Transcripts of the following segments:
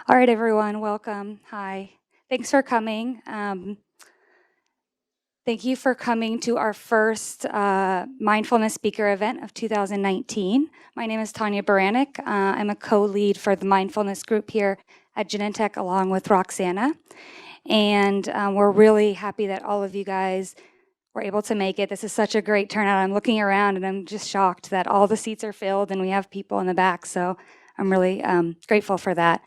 All right, everyone, welcome. Hi. Thanks for coming. Thank you for coming to our first mindfulness speaker event of 2019. My name is Tanya Baranek. I'm a co-lead for the mindfulness group here at Genentech along with Roxana. And we're really happy that all of you guys were able to make it. This is such a great turnout. I'm looking around and I'm just shocked that all the seats are filled and we have people in the back. So I'm really grateful for that.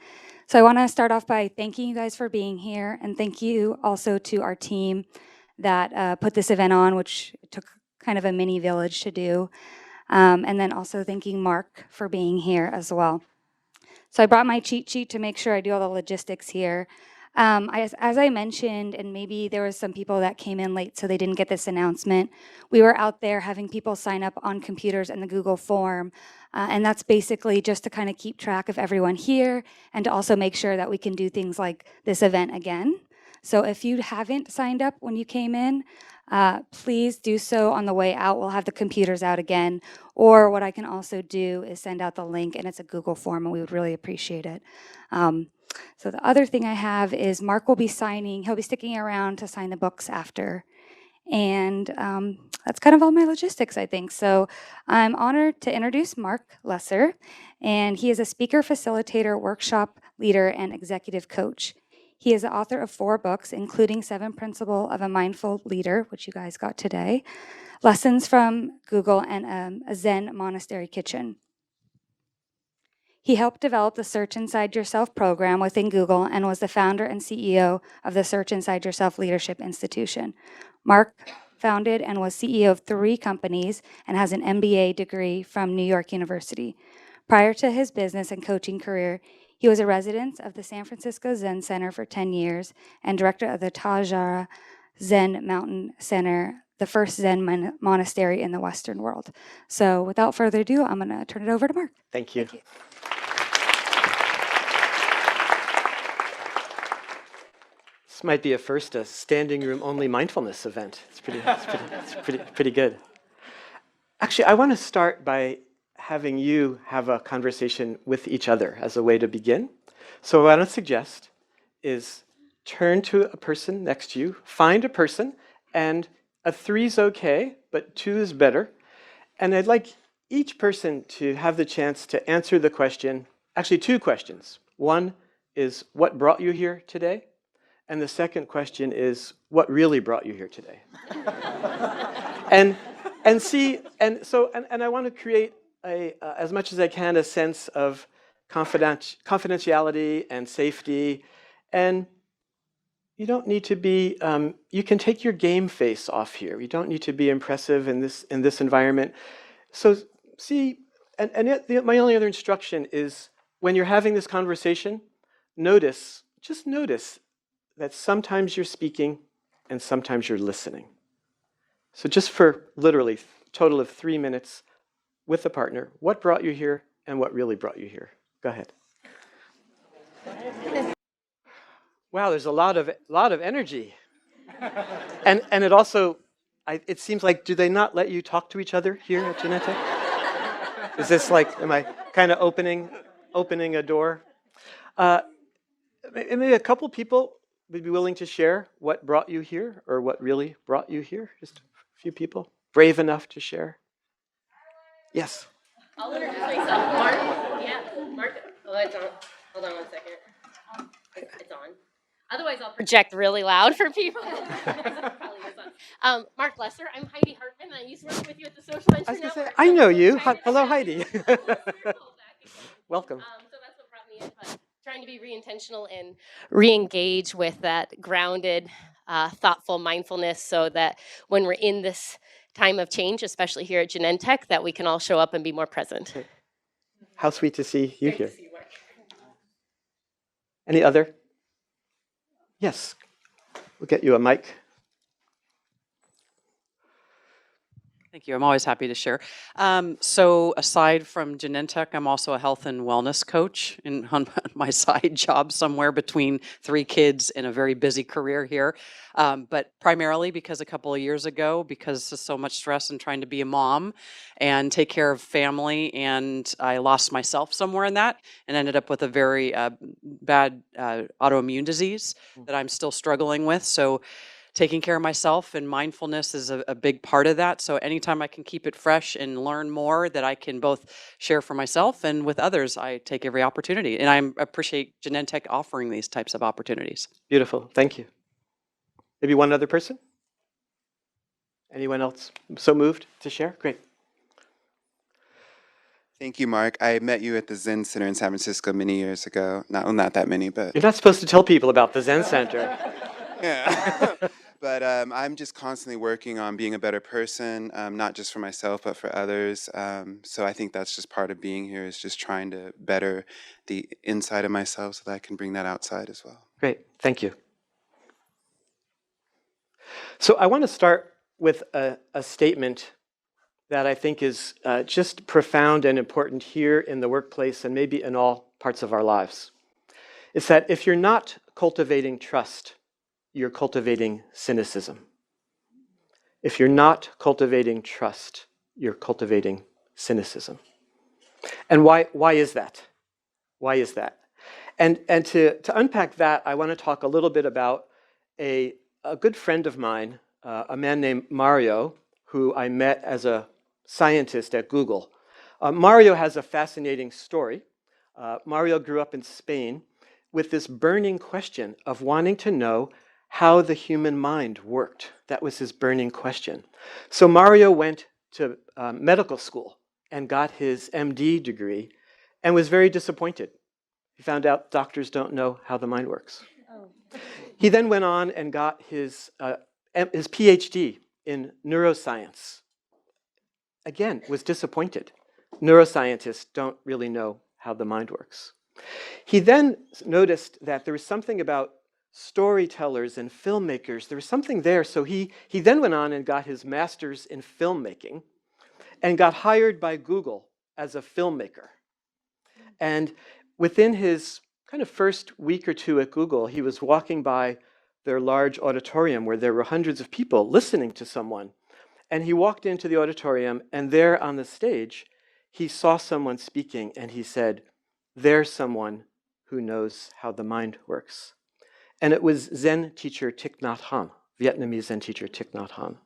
So I want to start off by thanking you guys for being here, and thank you also to our team that put this event on, which took kind of a mini village to do. And then also thanking Mark for being here as well. So I brought my cheat sheet to make sure I do all the logistics here. As I mentioned, and maybe there was some people that came in late so they didn't get this announcement, we were out there having people sign up on computers in the Google form. And that's basically just to kind of keep track of everyone here and to also make sure that we can do things like this event again. So if you haven't signed up when you came in, please do so on the way out. We'll have the computers out again. Or what I can also do is send out the link, and it's a Google form, and we would really appreciate it. So the other thing I have is Mark will be signing. He'll be sticking around to sign the books after. And that's kind of all my logistics, I think. So I'm honored to introduce Marc Lesser, and he is a speaker, facilitator, workshop leader, and executive coach. He is the author of 4 books, including 7 Principles of a Mindful Leader, which you guys got today, Lessons from Google, and a Zen Monastery Kitchen. He helped develop the Search Inside Yourself program within Google and was the founder and CEO of the Search Inside Yourself Leadership Institution. Mark founded and was CEO of 3 companies and has an MBA degree from New York University. Prior to his business and coaching career, he was a resident of the San Francisco Zen Center for 10 years and director of the Tajara Zen Mountain Center, the first Zen monastery in the Western world. So without further ado, I'm going to turn it over to Mark. Thank you. Thank you. This might be a standing room only mindfulness event. It's pretty good. Actually, I want to start by having you have a conversation with each other as a way to begin. So what I would suggest is turn to a person next to you, find a person, and a 3 is okay, but 2 is better. And I'd like each person to have the chance to answer the question, actually 2 questions. One is, what brought you here today? And the second question is, what really brought you here today? and I want to create as much as I can, a sense of confidentiality and safety. And you don't need to be, you can take your game face off here. You don't need to be impressive in this environment. So see, my only other instruction is when you're having this conversation, just notice that sometimes you're speaking and sometimes you're listening. So just for literally a total of 3 minutes with a partner, what brought you here and what really brought you here? Go ahead. Wow, there's a lot of energy. And it also, it seems like, do they not let you talk to each other here at Genentech? Is this like, am I kind of opening a door? Maybe a couple people would be willing to share what brought you here or what really brought you here? Just a few people brave enough to share. Yes. I'll introduce myself. Mark. Yeah, Mark. Oh, it's on. Hold on 1 second. It's on. Otherwise, I'll project really loud for people. Marc Lesser. I'm Heidi Hartman. I used to work with you at the Social Venture Network. I know you. Hello, Heidi. Welcome. So that's what brought me in. But trying to be re-intentional and re-engage with that grounded, thoughtful mindfulness so that when we're in this time of change, especially here at Genentech, that we can all show up and be more present. How sweet to see you here. To see you, Mark. Any other? Yes. We'll get you a mic. Thank you. I'm always happy to share. So aside from Genentech, I'm also a health and wellness coach on my side job somewhere between 3 kids and a very busy career here. But primarily because a couple of years ago, because of so much stress and trying to be a mom and take care of family, and I lost myself somewhere in that and ended up with a very bad autoimmune disease that I'm still struggling with. So taking care of myself and mindfulness is a big part of that. So anytime I can keep it fresh and learn more that I can both share for myself and with others, I take every opportunity. And I appreciate Genentech offering these types of opportunities. Beautiful. Thank you. Maybe one other person? Anyone else so moved to share? Great. Thank you, Mark. I met you at the Zen Center in San Francisco many years ago. Not that many, but You're not supposed to tell people about the Zen Center. yeah. But I'm just constantly working on being a better person, not just for myself, but for others. So I think that's just part of being here, is just trying to better the inside of myself so that I can bring that outside as well. Great. Thank you. So I want to start with a statement that I think is just profound and important here in the workplace and maybe in all parts of our lives. It's that if you're not cultivating trust, you're cultivating cynicism. If you're not cultivating trust, you're cultivating cynicism. And why is that? Why is that? And to unpack that, I want to talk a little bit about a good friend of mine, a man named Mario, who I met as a scientist at Google. Mario has a fascinating story. Mario grew up in Spain with this burning question of wanting to know how the human mind worked. That was his burning question. So Mario went to medical school and got his MD degree and was very disappointed. He found out doctors don't know how the mind works. He then went on and got his PhD in neuroscience. Again, was disappointed. Neuroscientists don't really know how the mind works. He then noticed that there was something about storytellers and filmmakers. There was something there, so he then went on and got his master's in filmmaking and got hired by Google as a filmmaker. And within his kind of first week or two at Google, he was walking by their large auditorium where there were hundreds of people listening to someone. And he walked into the auditorium, and there on the stage, he saw someone speaking, and he said, "There's someone who knows how the mind works." And it was Zen teacher Thich Nhat Hanh, Vietnamese Zen teacher Thich Nhat Hanh.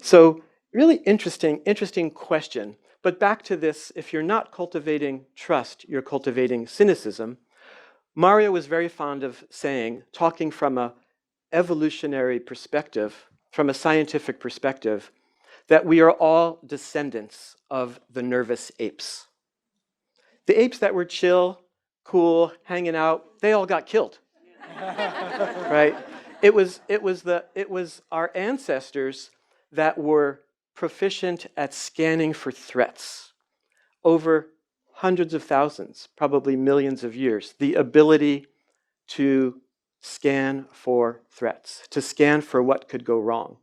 So really interesting question. But back to this, if you're not cultivating trust, you're cultivating cynicism. Mario was very fond of saying, talking from an evolutionary perspective, from a scientific perspective, that we are all descendants of the nervous apes. The apes that were chill, cool, hanging out, they all got killed. Right? It was our ancestors that were proficient at scanning for threats over hundreds of thousands, probably millions of years. The ability to scan for threats, to scan for what could go wrong.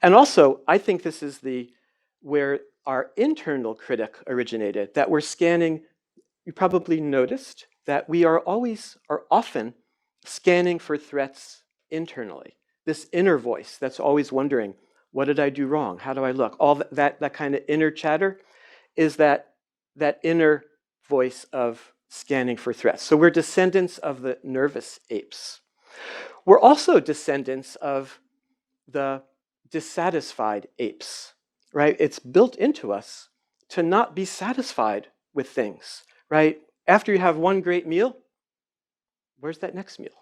And also, I think this is where our internal critic originated, that we're scanning. You probably noticed that we are often scanning for threats internally. This inner voice that's always wondering, what did I do wrong? How do I look? All that kind of inner chatter is that inner voice of scanning for threats. So we're descendants of the nervous apes. We're also descendants of the dissatisfied apes, right? It's built into us to not be satisfied with things, right? After you have one great meal, where's that next meal?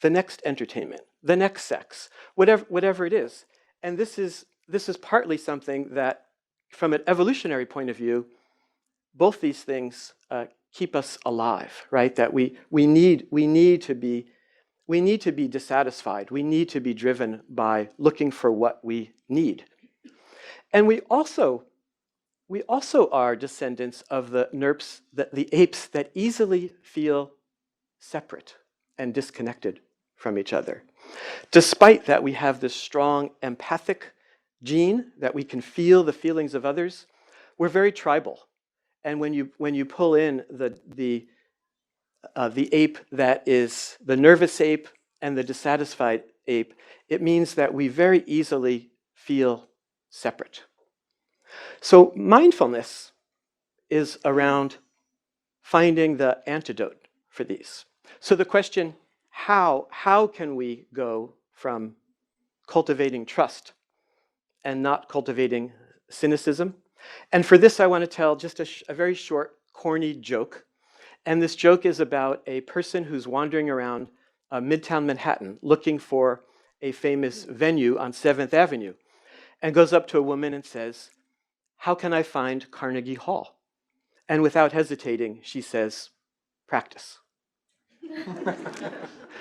The next entertainment, the next sex, whatever it is. And this is partly something that, from an evolutionary point of view, both these things keep us alive, right? That we need to be dissatisfied. We need to be driven by looking for what we need. And we also are descendants of the apes that easily feel separate and disconnected from each other. Despite that, we have this strong empathic, gene, that we can feel the feelings of others, we're very tribal. And when you pull in the ape that is the nervous ape and the dissatisfied ape, it means that we very easily feel separate. So mindfulness is around finding the antidote for these. So the question, how can we go from cultivating trust and not cultivating cynicism? And for this, I want to tell just a very short, corny joke. And this joke is about a person who's wandering around Midtown Manhattan looking for a famous venue on 7th Avenue and goes up to a woman and says, "How can I find Carnegie Hall?" And without hesitating, she says, "Practice."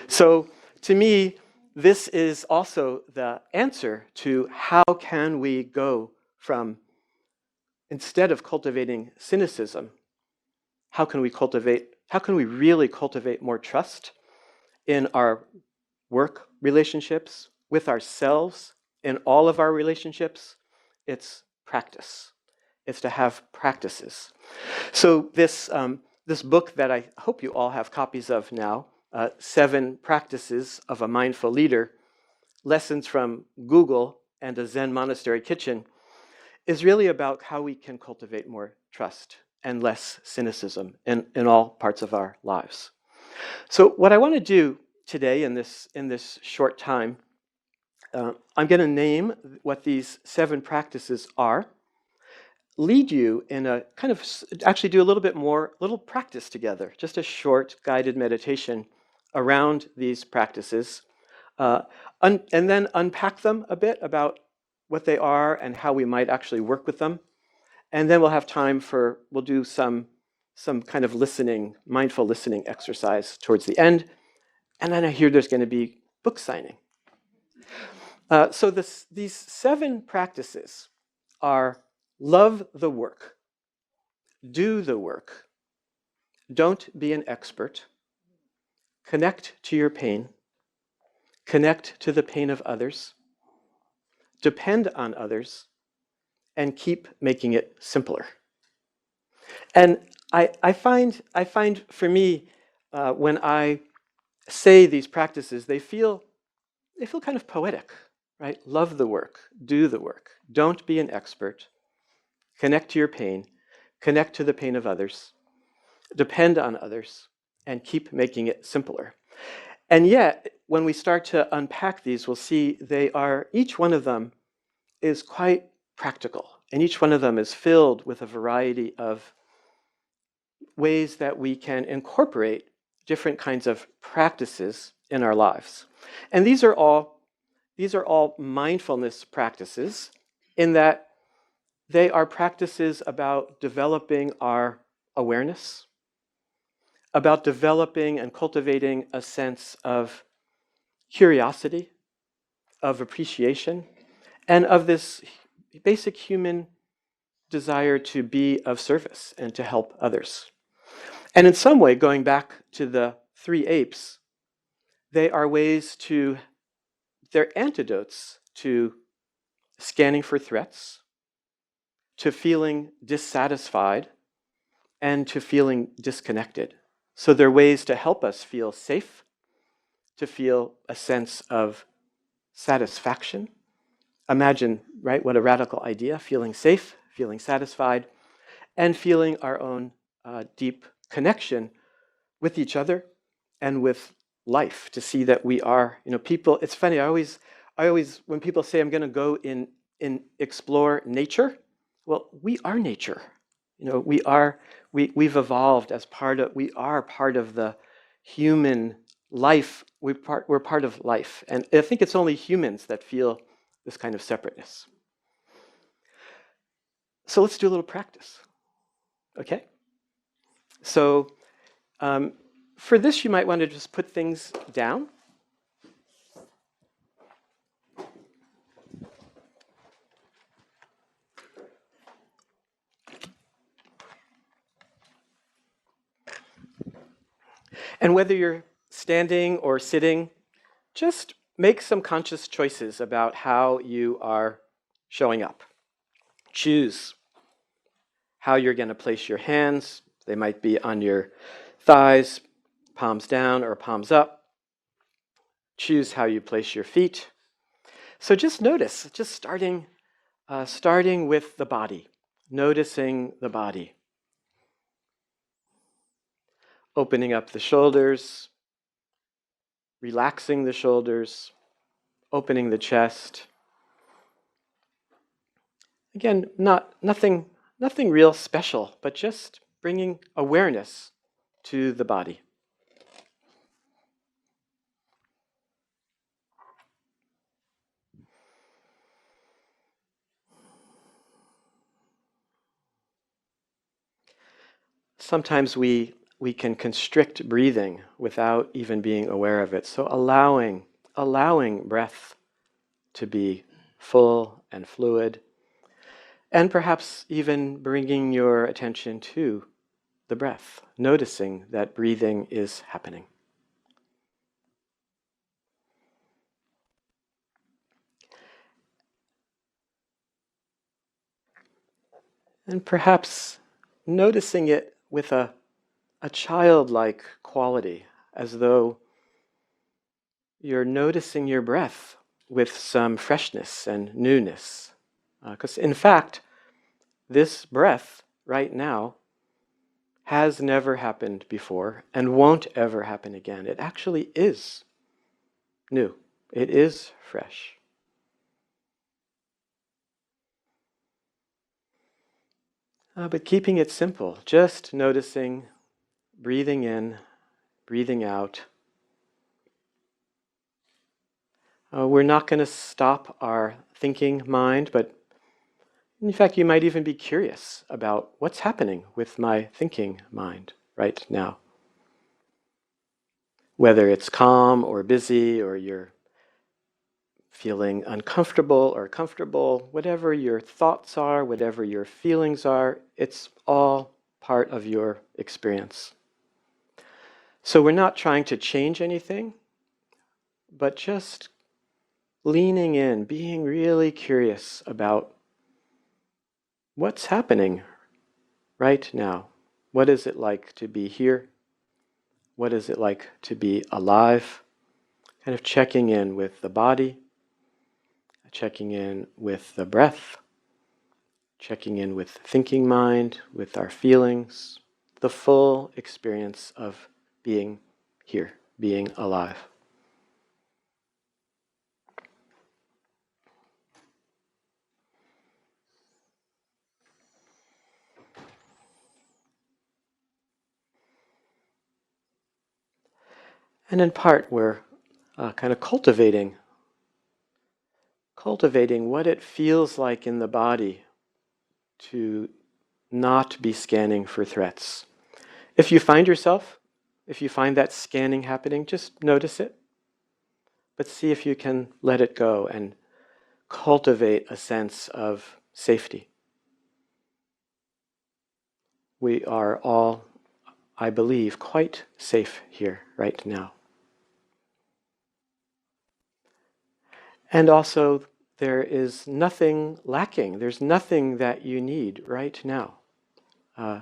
So to me, this is also the answer to how can we go from, instead of cultivating cynicism, how can we really cultivate more trust in our work relationships, with ourselves, in all of our relationships? It's practice. It's to have practices. So this book that I hope you all have copies of now, 7 Practices of a Mindful Leader, Lessons from Google and a Zen Monastery Kitchen, is really about how we can cultivate more trust and less cynicism in all parts of our lives. So what I want to do today in this short time, I'm going to name what these 7 practices are, lead you in a kind of, actually do a little practice together, just a short guided meditation around these practices, and then unpack them a bit about what they are and how we might actually work with them. And then we'll have time we'll do some kind of mindful listening exercise towards the end. And then I hear there's going to be book signing. So these 7 practices are: love the work, do the work, don't be an expert, connect to your pain, connect to the pain of others, depend on others, and keep making it simpler. And I find for me, when I say these practices, they feel kind of poetic, right? Love the work, do the work, don't be an expert, connect to your pain, connect to the pain of others, depend on others, and keep making it simpler. And yet, when we start to unpack these, we'll see each one of them is quite practical, and each one of them is filled with a variety of ways that we can incorporate different kinds of practices in our lives. And these are all mindfulness practices, in that they are practices about developing our awareness, about developing and cultivating a sense of curiosity, of appreciation, and of this basic human desire to be of service and to help others. And in some way, going back to the 3 apes, they're antidotes to scanning for threats, to feeling dissatisfied, and to feeling disconnected. So they're ways to help us feel safe, to feel a sense of satisfaction. Imagine, right, what a radical idea: feeling safe, feeling satisfied, and feeling our own deep connection with each other and with life, to see that we are, people. It's funny, I always, when people say I'm going to go in explore nature, well, we are nature. We've evolved as we are part of the human life. We're part of life. And I think it's only humans that feel this kind of separateness. So let's do a little practice. Okay? So for this, you might want to just put things down. And whether you're standing or sitting, just make some conscious choices about how you are showing up. Choose how you're going to place your hands. They might be on your thighs, palms down or palms up. Choose how you place your feet. So just notice, just starting with the body, noticing the body. Opening up the shoulders, relaxing the shoulders, opening the chest. Again, nothing real special, but just bringing awareness to the body. Sometimes we can constrict breathing without even being aware of it. So allowing breath to be full and fluid, and perhaps even bringing your attention to the breath, noticing that breathing is happening. And perhaps noticing it with a childlike quality, as though you're noticing your breath with some freshness and newness. Because in fact, this breath right now has never happened before and won't ever happen again. It actually is new. It is fresh. But keeping it simple, just noticing, breathing in, breathing out. We're not going to stop our thinking mind, but in fact, you might even be curious about what's happening with my thinking mind right now. Whether it's calm or busy, or you're feeling uncomfortable or comfortable, whatever your thoughts are, whatever your feelings are, it's all part of your experience. So we're not trying to change anything, but just leaning in, being really curious about what's happening right now. What is it like to be here? What is it like to be alive? Kind of checking in with the body, checking in with the breath, checking in with thinking mind, with our feelings, the full experience of being here, being alive. And in part, we're kind of cultivating what it feels like in the body to not be scanning for threats. If you find that scanning happening, just notice it, but see if you can let it go and cultivate a sense of safety. We are all, I believe, quite safe here right now. And also, there is nothing lacking. There's nothing that you need right now.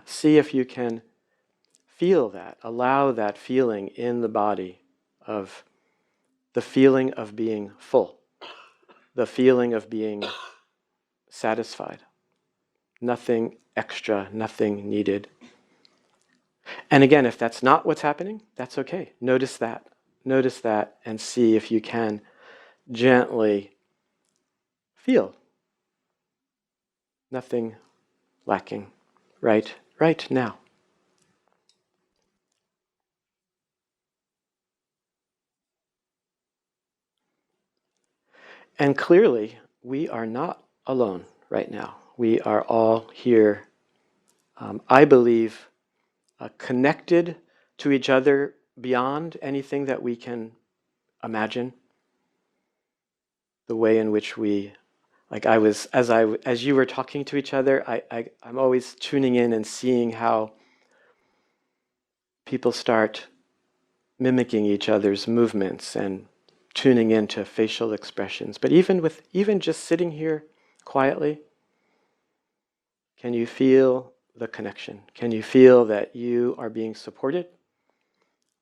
See if you can feel that, allow that feeling in the body of the feeling of being full, the feeling of being satisfied. Nothing extra, nothing needed. And again, if that's not what's happening, that's okay. Notice that. Notice that and see if you can gently feel nothing lacking right now. And clearly, we are not alone right now. We are all here, I believe, connected to each other beyond anything that we can imagine. The way in which we, like as you were talking to each other, I'm always tuning in and seeing how people start mimicking each other's movements and tuning into facial expressions. But even just sitting here quietly? Can you feel the connection? Can you feel that you are being supported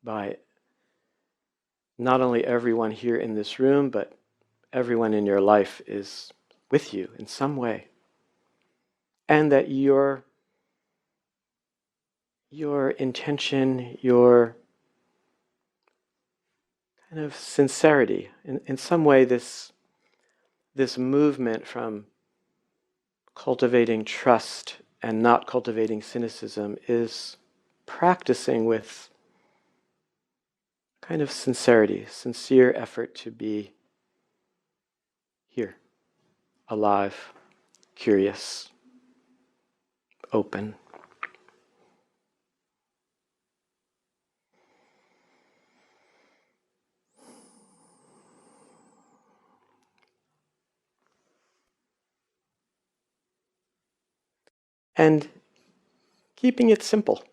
by not only everyone here in this room, but everyone in your life is with you in some way? And that your intention, your kind of sincerity, in some way this movement from cultivating trust and not cultivating cynicism is practicing with kind of sincerity, sincere effort to be here, alive, curious, open. And keeping it simple.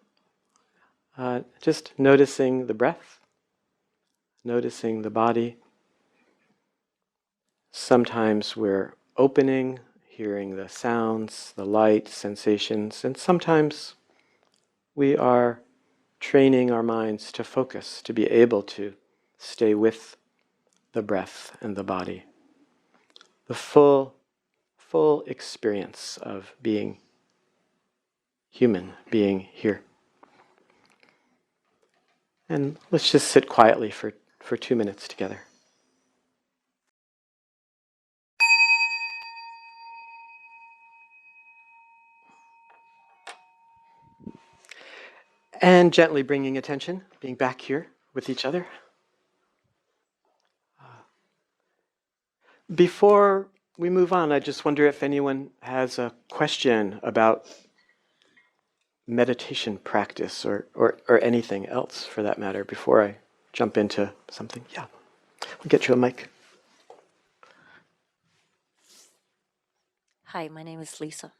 Just noticing the breath, noticing the body. Sometimes we're opening, hearing the sounds, the light, sensations, and sometimes we are training our minds to focus, to be able to stay with the breath and the body. The full experience of being human, being here. And let's just sit quietly for 2 minutes together. And gently bringing attention, being back here with each other. Before we move on, I just wonder if anyone has a question about meditation practice or anything else for that matter before I jump into something. Yeah, we'll get you a mic. Hi, my name is Lisa.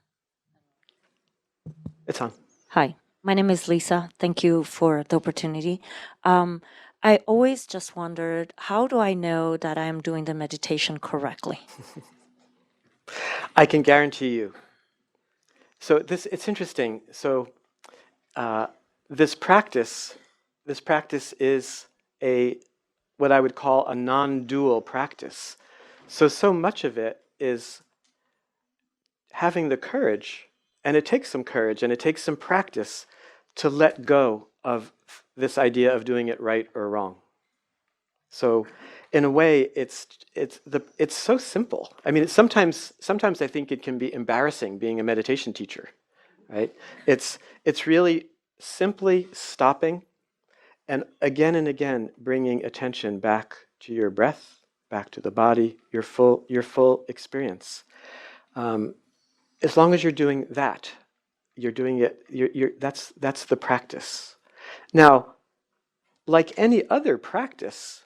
It's on. Hi, my name is Lisa. Thank you for the opportunity. I always just wondered, how do I know that I am doing the meditation correctly? I can guarantee you. So it's interesting. So this practice is what I would call a non-dual practice. So much of it is having the courage, and it takes some courage and it takes some practice to let go of this idea of doing it right or wrong. So in a way, it's so simple. I mean, sometimes I think it can be embarrassing being a meditation teacher, right? It's really simply stopping and again bringing attention back to your breath, back to the body, your full experience. As long as you're doing that, you're doing it. That's the practice. Now, like any other practice,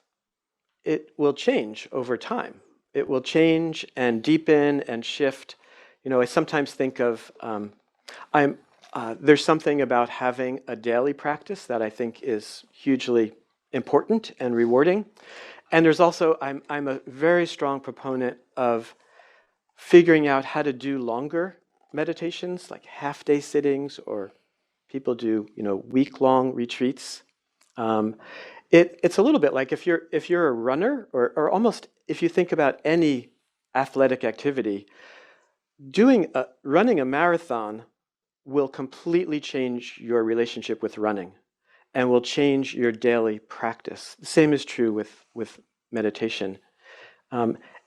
it will change over time. It will change and deepen and shift. I sometimes think of there's something about having a daily practice that I think is hugely important and rewarding. And there's also I'm a very strong proponent of figuring out how to do longer meditations, like half-day sittings, or people do week-long retreats. It's a little bit like if you're a runner, or almost if you think about any athletic activity, running a marathon will completely change your relationship with running and will change your daily practice. The same is true with meditation.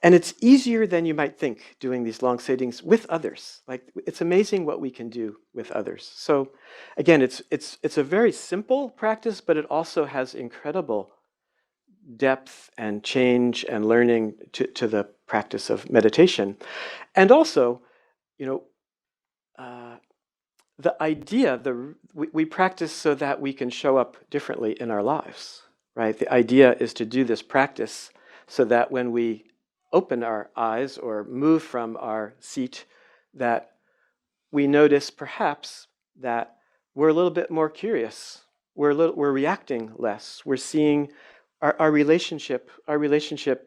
And it's easier than you might think doing these long sittings with others. Like, it's amazing what we can do with others. So again, it's a very simple practice, but it also has incredible depth and change and learning to the practice of meditation. And also, the idea, we practice so that we can show up differently in our lives, right? The idea is to do this practice so that when we open our eyes or move from our seat, that we notice perhaps that we're a little bit more curious. We're reacting less. We're seeing our relationship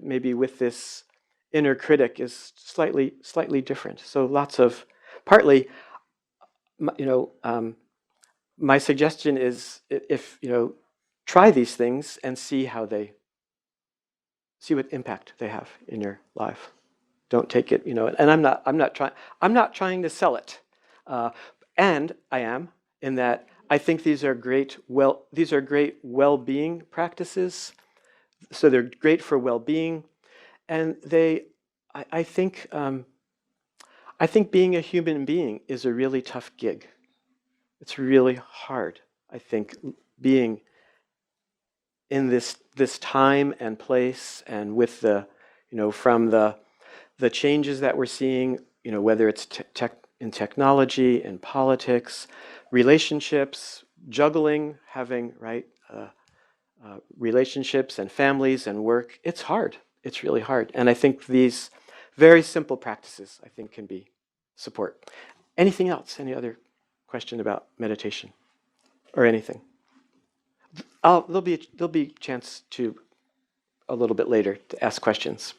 maybe with this inner critic is slightly different. So lots of, partly, my suggestion is if, try these things and see what impact they have in your life. Don't take it, and I'm not trying to sell it. And I am, in that I think these are great well-being practices. So they're great for well-being, and I think being a human being is a really tough gig. It's really hard, I think, being in this time and place, and with from the changes that we're seeing, whether it's in technology, in politics, relationships, juggling, having relationships and families and work. It's hard. It's really hard. And I think these very simple practices, I think, can be support. Anything else? Any other question about meditation or anything? There'll be a chance to a little bit later to ask questions.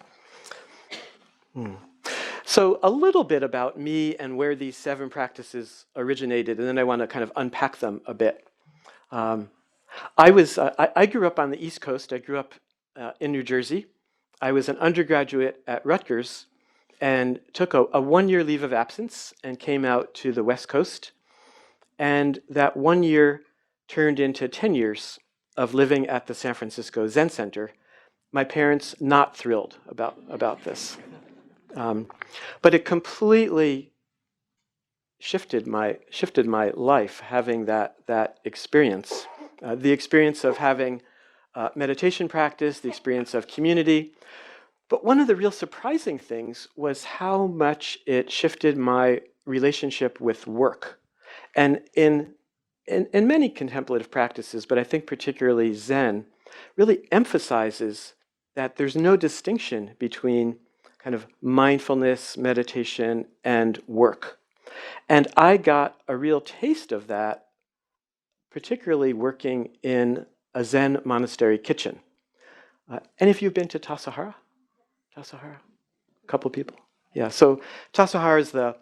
So a little bit about me and where these 7 practices originated, and then I want to kind of unpack them a bit. I grew up on the East Coast. I grew up in New Jersey. I was an undergraduate at Rutgers and took a 1-year leave of absence and came out to the West Coast. And that 1 year turned into 10 years of living at the San Francisco Zen Center. My parents not thrilled about this. But it completely shifted my life, having that experience. The experience of having meditation practice, the experience of community. But one of the real surprising things was how much it shifted my relationship with work. And in many contemplative practices, but I think particularly Zen, really emphasizes that there's no distinction between kind of mindfulness, meditation, and work. And I got a real taste of that, particularly working in a Zen monastery kitchen. Any of you been to Tassajara? Tassajara? A couple people? Yeah, so Tassajara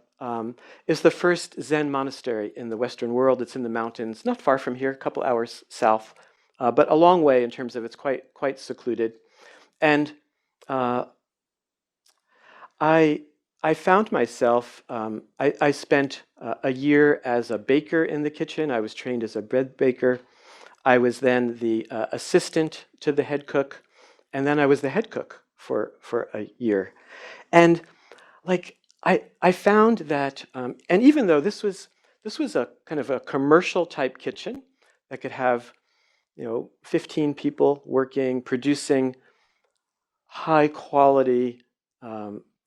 is the first Zen monastery in the Western world. It's in the mountains, not far from here, a couple hours south, but a long way in terms of it's quite secluded. And I found myself, I spent a year as a baker in the kitchen. I was trained as a bread baker. I was then the assistant to the head cook, and then I was the head cook for a year. And I found that, and even though this was a kind of a commercial type kitchen that could have 15 people working, producing high quality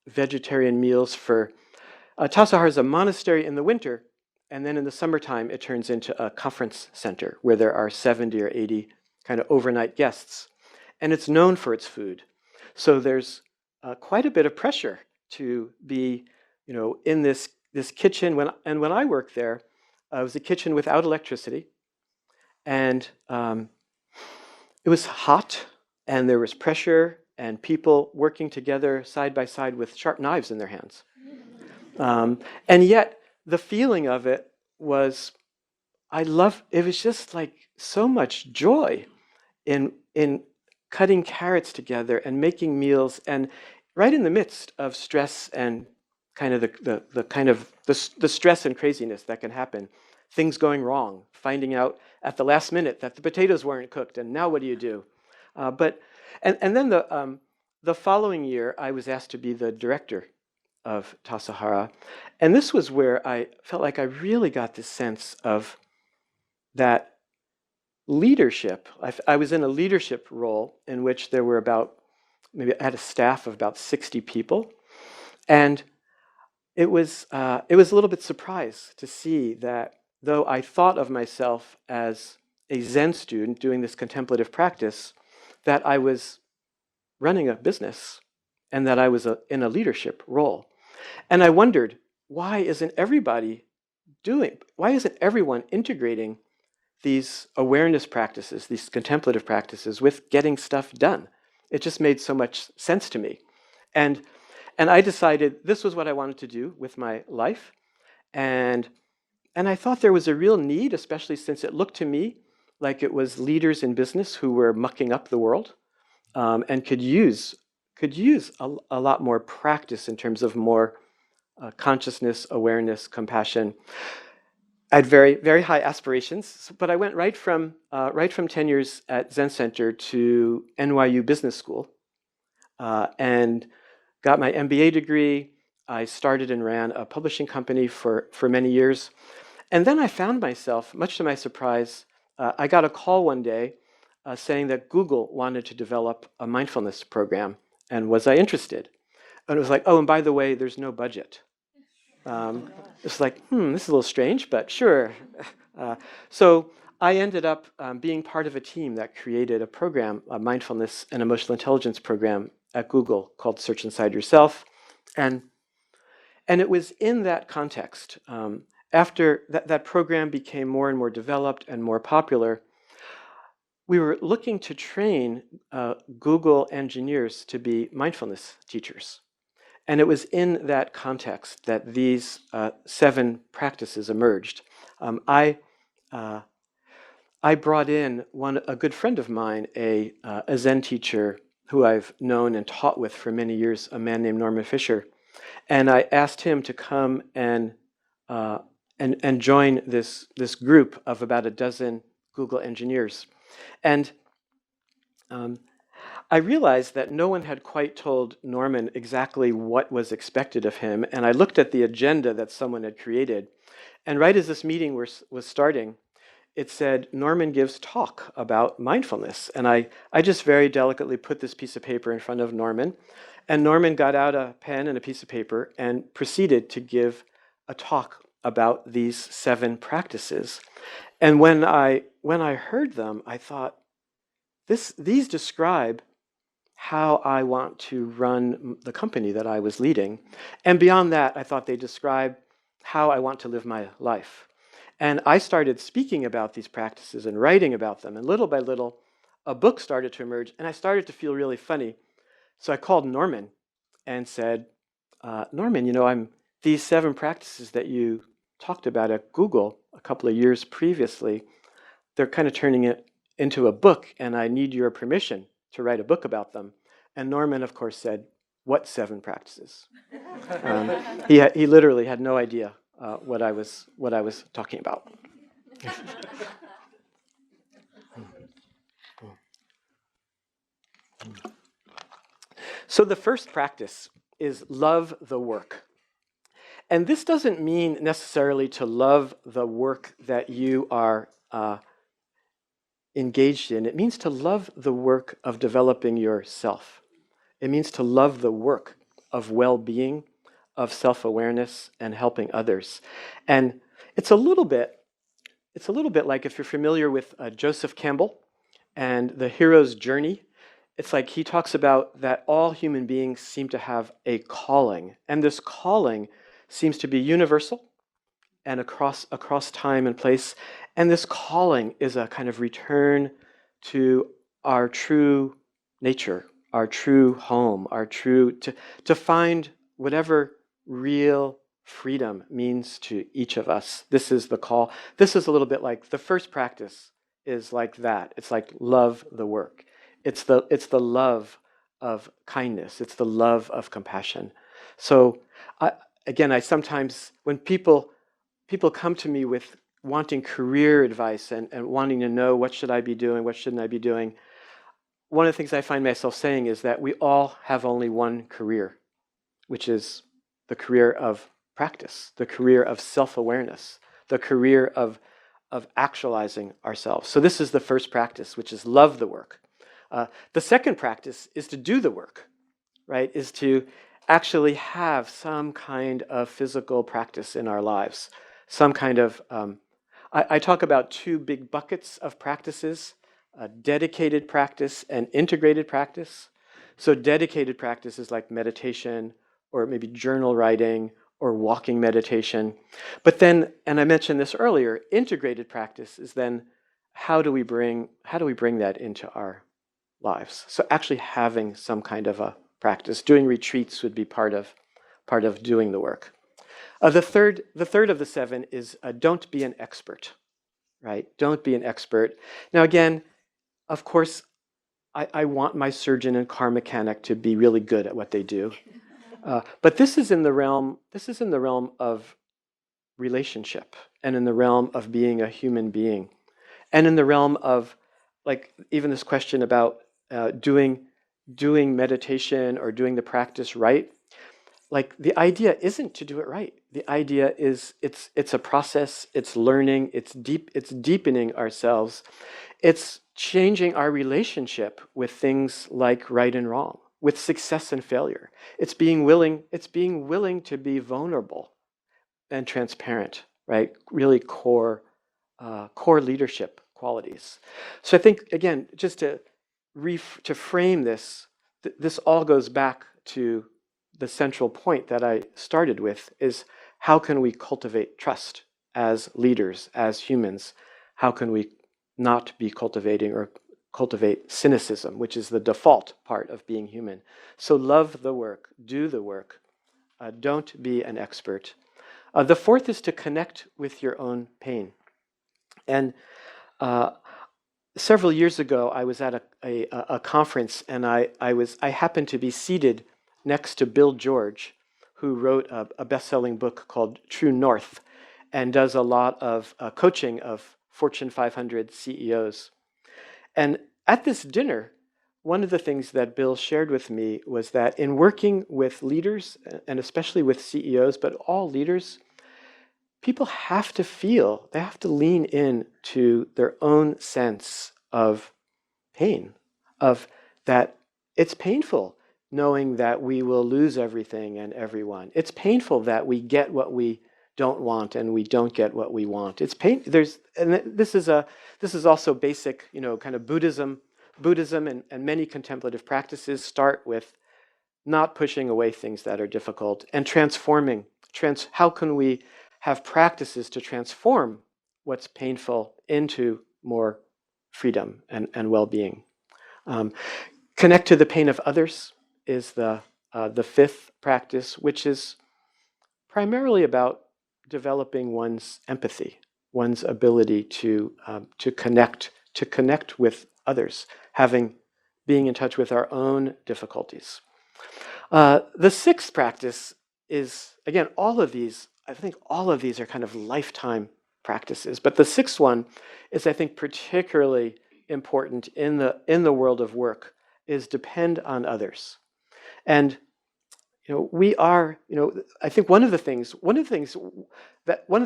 vegetarian meals for Tassajara is a monastery in the winter, and then in the summertime it turns into a conference center where there are 70 or 80 kind of overnight guests, and it's known for its food. So there's quite a bit of pressure to be, in this kitchen. When I worked there, it was a kitchen without electricity, and it was hot, and there was pressure, and people working together side by side with sharp knives in their hands. And yet, the feeling of it was, it was just like so much joy in cutting carrots together and making meals, and right in the midst of stress and kind of the stress and craziness that can happen, things going wrong, finding out at the last minute that the potatoes weren't cooked, and now what do you do? And then the following year, I was asked to be the director of Tassajara, and this was where I felt like I really got this sense of that leadership. I was in a leadership role in which there were maybe I had a staff of about 60 people, and it was a little bit surprised to see that though I thought of myself as a Zen student doing this contemplative practice, that I was running a business and that I was in a leadership role. And I wondered, why isn't everyone integrating these awareness practices, these contemplative practices, with getting stuff done? It just made so much sense to me. And I decided this was what I wanted to do with my life. And I thought there was a real need, especially since it looked to me like it was leaders in business who were mucking up the world, and could use a lot more practice in terms of more consciousness, awareness, compassion. I had very, very high aspirations, but I went right from 10 years at Zen Center to NYU Business School, and got my MBA degree. I started and ran a publishing company for many years. And then I found myself, much to my surprise, I got a call one day saying that Google wanted to develop a mindfulness program, and was I interested? And it was like, oh, and by the way, there's no budget. It's like, this is a little strange, but sure. So I ended up being part of a team that created a program, a mindfulness and emotional intelligence program at Google called Search Inside Yourself. And it was in that context, after that program became more and more developed and more popular, we were looking to train Google engineers to be mindfulness teachers. And it was in that context that these 7 practices emerged. I brought in a good friend of mine, a Zen teacher who I've known and taught with for many years, a man named Norman Fisher. And I asked him to come and join this group of about a dozen Google engineers. And I realized that no one had quite told Norman exactly what was expected of him. And I looked at the agenda that someone had created. And right as this meeting was starting, it said, Norman gives talk about mindfulness. And I just very delicately put this piece of paper in front of Norman. And Norman got out a pen and a piece of paper and proceeded to give a talk about these 7 practices. And when I heard them, I thought, these describe how I want to run the company that I was leading. And beyond that, I thought they describe how I want to live my life. And I started speaking about these practices and writing about them. And little by little, a book started to emerge, and I started to feel really funny. So I called Norman and said, Norman, these 7 practices that you talked about at Google a couple of years previously, they're kind of turning it into a book, and I need your permission to write a book about them. And Norman, of course, said, what 7 practices? He literally had no idea what I was talking about. So the first practice is love the work. And this doesn't mean necessarily to love the work that you are engaged in. It means to love the work of developing yourself. It means to love the work of well-being, of self-awareness, and helping others. And it's a little bit like, if you're familiar with Joseph Campbell and the hero's journey. It's like he talks about that all human beings seem to have a calling, and this calling seems to be universal and across time and place. And this calling is a kind of return to our true nature, our true home, to find whatever real freedom means to each of us. This is the call. This is a little bit like the first practice is like that. It's like love the work. It's the love of kindness. It's the love of compassion. So I sometimes, when people come to me with wanting career advice and wanting to know what should I be doing, what shouldn't I be doing, one of the things I find myself saying is that we all have only one career, which is the career of practice, the career of self-awareness, the career of actualizing ourselves. So this is the first practice, which is love the work. The second practice is to do the work, right? Is to actually have some kind of physical practice in our lives. Some kind of, I talk about 2 big buckets of practices, dedicated practice and integrated practice. So dedicated practice is like meditation, or maybe journal writing, or walking meditation. But then, and I mentioned this earlier, integrated practice is then how do we bring that into our lives? So actually having some kind of practice. Doing retreats would be part of doing the work. The third of the 7 is don't be an expert, right? Don't be an expert. Now again, of course, I want my surgeon and car mechanic to be really good at what they do, but this is in the realm of relationship, and in the realm of being a human being, and in the realm of, like, even this question about doing meditation or doing the practice right. Like, the idea isn't to do it right. The idea is it's a process. It's learning. It's deepening ourselves. It's changing our relationship with things like right and wrong, with success and failure. It's being willing to be vulnerable and transparent, right? Really core leadership qualities. So I think, again, just to frame this, this all goes back to the central point that I started with, is how can we cultivate trust as leaders, as humans? How can we not be cultivating or cultivate cynicism, which is the default part of being human? So love the work, do the work, don't be an expert. The fourth is to connect with your own pain. And several years ago, I was at a conference, and I happened to be seated next to Bill George, who wrote a best-selling book called True North, and does a lot of coaching of Fortune 500 CEOs. And at this dinner, one of the things that Bill shared with me was that in working with leaders, and especially with CEOs, but all leaders, people have to lean in to their own sense of pain, of that it's painful knowing that we will lose everything and everyone. It's painful that we get what we don't want and we don't get what we want. It's pain. This is also basic, kind of Buddhism and many contemplative practices start with not pushing away things that are difficult and transforming. How can we have practices to transform what's painful into more freedom and well-being? Connect to the pain of others is the fifth practice, which is primarily about developing one's empathy, one's ability to connect with others, being in touch with our own difficulties. The sixth practice is, again, I think all of these are kind of lifetime practices, but the sixth one is, I think, particularly important in the world of work, is depend on others. And I think one of the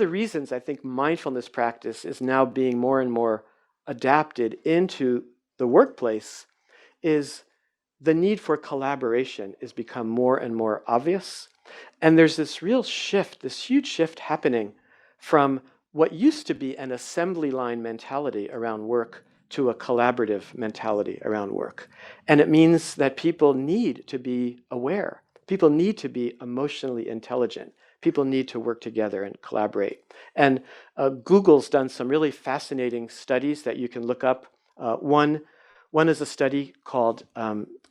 reasons I think mindfulness practice is now being more and more adapted into the workplace is the need for collaboration has become more and more obvious. And there's this huge shift happening from what used to be an assembly line mentality around work to a collaborative mentality around work. And it means that people need to be aware. People need to be emotionally intelligent. People need to work together and collaborate. And Google's done some really fascinating studies that you can look up. One is a study called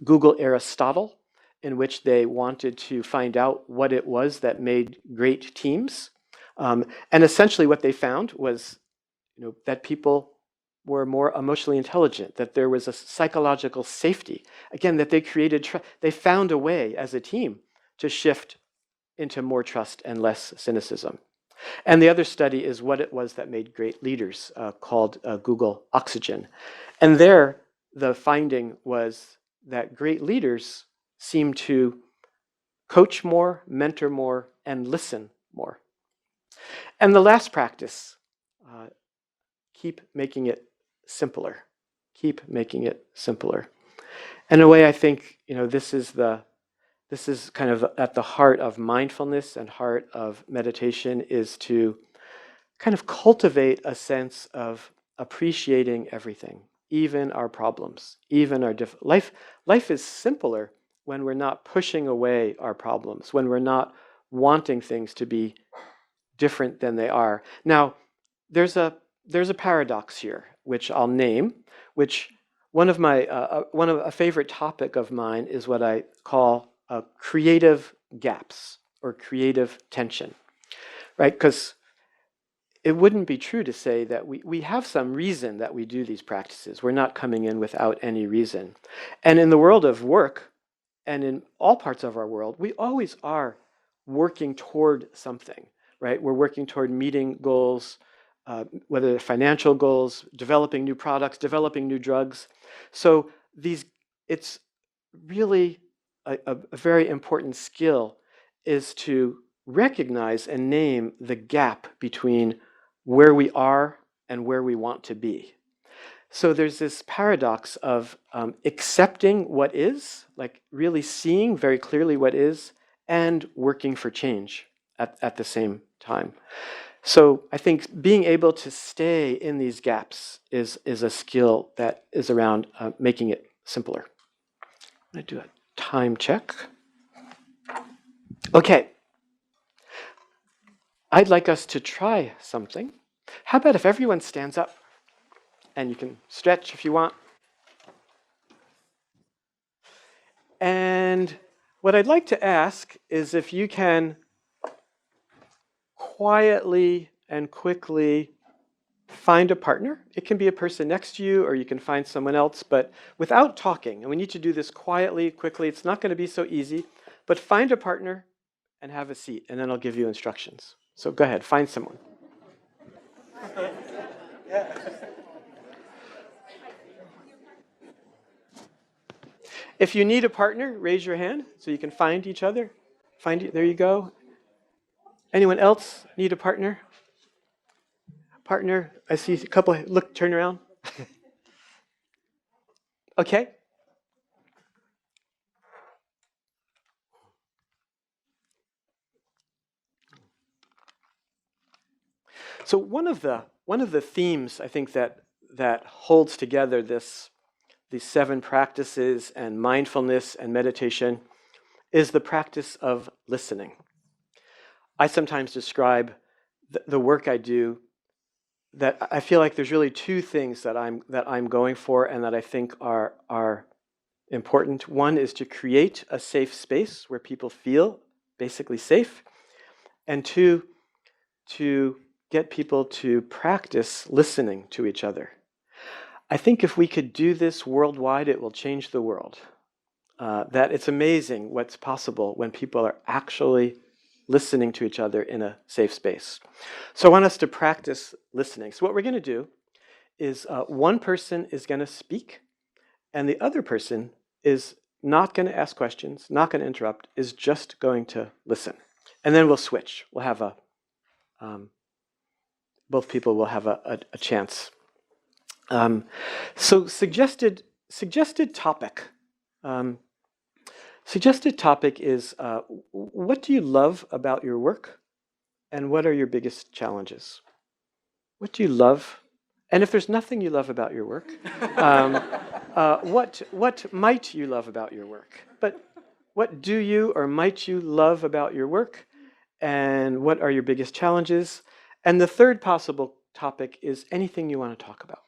Google Aristotle, in which they wanted to find out what it was that made great teams. And essentially what they found was that people were more emotionally intelligent, that there was a psychological safety. Again, that they found a way as a team to shift into more trust and less cynicism. And the other study is what it was that made great leaders, called Google Oxygen. And there, the finding was that great leaders seem to coach more, mentor more, and listen more. And the last practice, keep making it simpler. Keep making it simpler. In a way, I think this is kind of at the heart of mindfulness and heart of meditation, is to kind of cultivate a sense of appreciating everything, even our problems, even our life. Life is simpler when we're not pushing away our problems, when we're not wanting things to be different than they are. Now, there's a paradox here, which I'll name, which one of a favorite topic of mine is what I call creative gaps or creative tension, right? Because it wouldn't be true to say that we have some reason that we do these practices. We're not coming in without any reason. And in the world of work, and in all parts of our world, we always are working toward something, right? We're working toward meeting goals, whether they're financial goals, developing new products, developing new drugs. So it's really a very important skill is to recognize and name the gap between where we are and where we want to be. So there's this paradox of accepting what is, like really seeing very clearly what is, and working for change at the same time. So I think being able to stay in these gaps is a skill that is around making it simpler. I'm going to do a time check. Okay. I'd like us to try something. How about if everyone stands up and you can stretch if you want. And what I'd like to ask is if you can quietly and quickly find a partner. It can be a person next to you, or you can find someone else, but without talking. And we need to do this quietly, quickly. It's not going to be so easy, but find a partner and have a seat, and then I'll give you instructions. So go ahead, find someone. If you need a partner, raise your hand so you can find each other. There you go. Anyone else need a partner? Partner, I see a couple, look, turn around. Okay. So one of the themes I think that holds together these 7 practices and mindfulness and meditation is the practice of listening. I sometimes describe the work I do that I feel like there's really 2 things that I'm going for and that I think are important. One is to create a safe space where people feel basically safe, and 2, to get people to practice listening to each other. I think if we could do this worldwide, it will change the world. That it's amazing what's possible when people are actually listening to each other in a safe space. So I want us to practice listening. So what we're going to do is one person is going to speak, and the other person is not going to ask questions, not going to interrupt, is just going to listen. And then we'll switch. We'll have both people will have a chance. So suggested topic. Suggested topic is what do you love about your work, and what are your biggest challenges? What do you love? And if there's nothing you love about your work, what might you love about your work? But what do you or might you love about your work, and what are your biggest challenges? And the third possible topic is anything you want to talk about,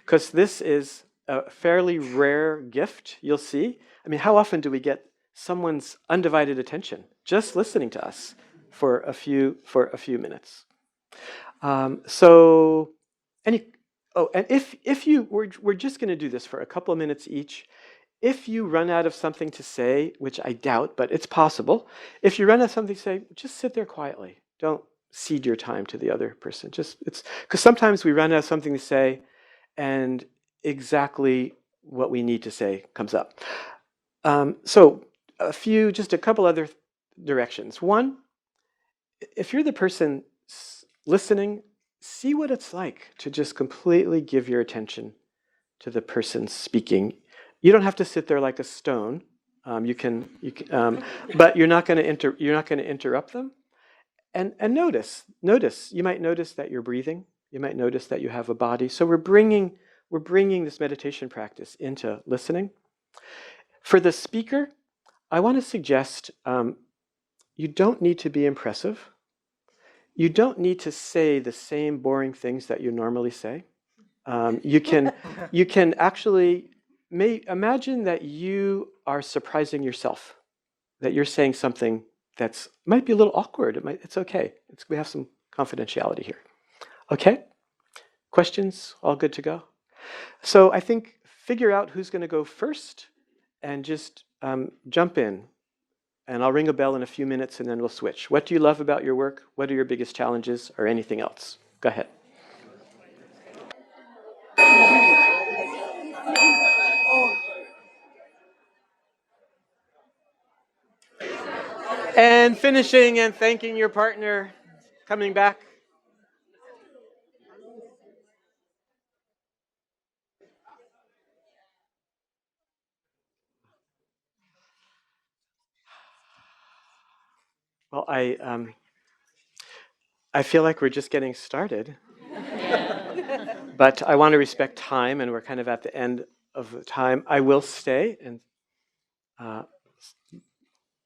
because this is a fairly rare gift. You'll see. I mean, how often do we get someone's undivided attention just listening to us for a few minutes? And if we're just going to do this for a couple of minutes each. If you run out of something to say, which I doubt, but it's possible, if you run out of something to say, just sit there quietly. Don't cede your time to the other person. It's because sometimes we run out of something to say, and exactly what we need to say comes up. So just a couple other directions. One, if you're the person listening, see what it's like to just completely give your attention to the person speaking. You don't have to sit there like a stone. You can, but you're not going to interrupt them. And notice. You might notice that you're breathing. You might notice that you have a body. So we're bringing this meditation practice into listening. For the speaker, I want to suggest you don't need to be impressive. You don't need to say the same boring things that you normally say. You can actually imagine that you are surprising yourself, that you're saying something that's might be a little awkward. It's okay. We have some confidentiality here. Okay? Questions? All good to go? So I think figure out who's going to go first and just jump in. And I'll ring a bell in a few minutes and then we'll switch. What do you love about your work? What are your biggest challenges or anything else? Go ahead. And finishing and thanking your partner, coming back. Well, I feel like we're just getting started. But I want to respect time, and we're kind of at the end of the time. I will stay and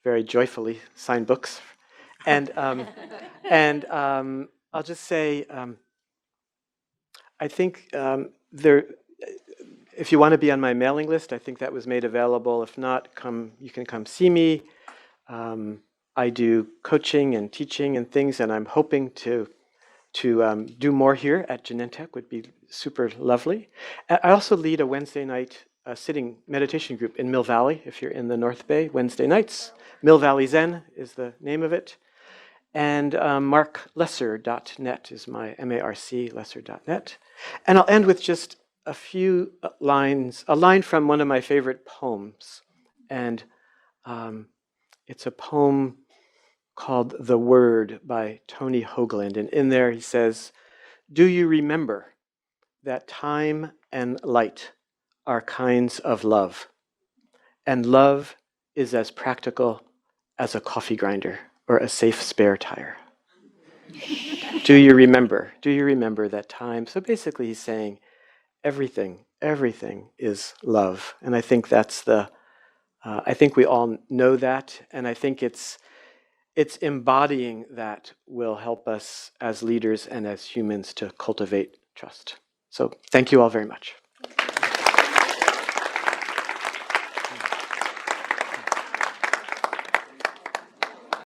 very joyfully sign books. And I'll just say, I think if you want to be on my mailing list, I think that was made available. If not, you can come see me. I do coaching and teaching and things, and I'm hoping to do more here at Genentech. Would be super lovely. I also lead a Wednesday night sitting meditation group in Mill Valley, if you're in the North Bay, Wednesday nights. Mill Valley Zen is the name of it. And marclesser.net is my M-A-R-C, lesser.net. And I'll end with just a few lines, a line from one of my favorite poems. And it's a poem called The Word by Tony Hoagland. And in there he says, "Do you remember that time and light are kinds of love, and love is as practical as a coffee grinder or a safe spare tire? Do you remember that time?" So basically he's saying everything is love. And I think that's I think we all know that. And I think it's embodying that will help us as leaders and as humans to cultivate trust. So thank you all very much.